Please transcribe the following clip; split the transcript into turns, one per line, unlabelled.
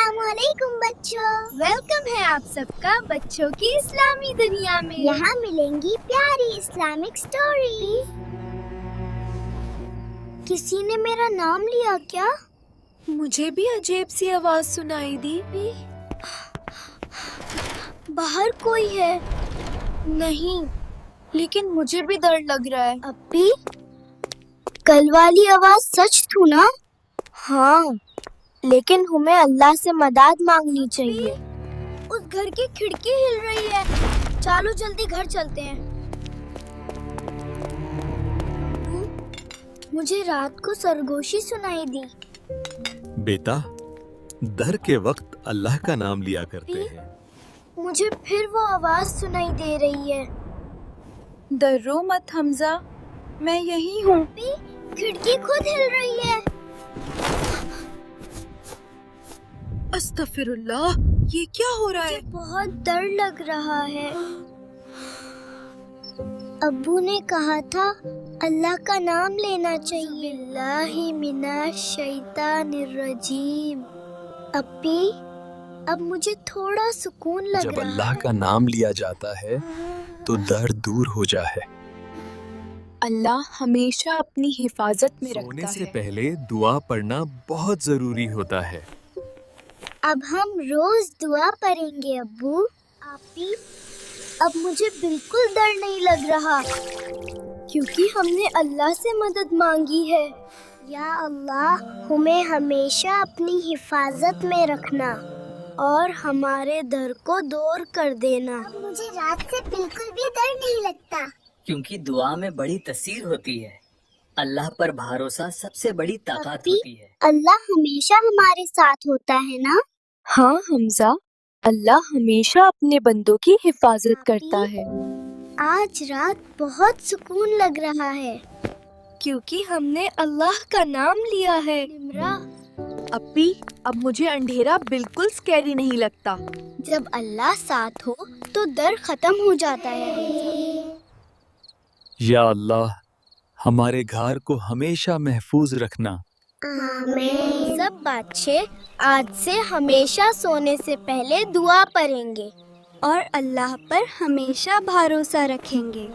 अस्सलामुअलैकुम बच्चों।
वेलकम है आप सबका बच्चों की इस्लामी दुनिया में।
यहाँ मिलेंगी प्यारी इस्लामिक स्टोरी। किसी ने मेरा नाम लिया क्या?
मुझे भी अजीब सी आवाज सुनाई दी।
बाहर कोई है?
नहीं, लेकिन मुझे भी डर लग रहा है।
अब्बी, कल वाली आवाज सच थी ना?
हाँ, लेकिन हमें अल्लाह से मदद मांगनी चाहिए।
उस घर की खिड़की हिल रही है। चलो जल्दी घर चलते हैं। मुझे रात को सरगोशी सुनाई दी।
बेटा, दर के वक्त अल्लाह का नाम लिया करते हैं।
मुझे फिर वो आवाज सुनाई दे रही है।
डरो मत हमजा, मैं यही हूँ।
खिड़की खुद हिल रही है।
अस्तगफिरुल्लाह, ये क्या हो रहा है?
बहुत डर लग रहा है। अब्बू ने कहा था अल्लाह का नाम लेना चाहिए। बिस्मिल्लाहि मिनश शैतानिर रजीम। अब्बी, अब मुझे थोड़ा सुकून लग
जब
रहा है।
अल्लाह का नाम लिया जाता है तो दर्द दूर हो जाए।
अल्लाह हमेशा अपनी हिफाजत में
सोने
रखता
से
है।
पहले दुआ पढ़ना बहुत जरूरी होता है।
अब हम रोज दुआ पढ़ेंगे अब्बू। आपी, अब मुझे बिल्कुल डर नहीं लग रहा, क्योंकि हमने अल्लाह से मदद मांगी है। या अल्लाह, हमें हमेशा अपनी हिफाजत में रखना और हमारे डर को दूर कर देना। अब मुझे रात से बिल्कुल भी डर नहीं लगता,
क्योंकि दुआ में बड़ी तसीर होती है। अल्लाह पर भरोसा सबसे बड़ी ताकत होती है।
अल्लाह हमेशा हमारे साथ होता है ना?
हाँ हमजा, अल्लाह हमेशा अपने बंदों की हिफाजत करता है।
आज रात बहुत सुकून लग रहा है,
क्योंकि हमने अल्लाह का नाम लिया है।
निम्रा,
अब्बी, अब मुझे अंधेरा बिल्कुल स्कैरी नहीं लगता।
जब अल्लाह साथ हो तो डर खत्म हो जाता है।
या अल्लाह, हमारे घर को हमेशा महफूज रखना।
आमीन। सब बच्चे आज से हमेशा सोने से पहले दुआ पढ़ेंगे और अल्लाह पर हमेशा भरोसा रखेंगे।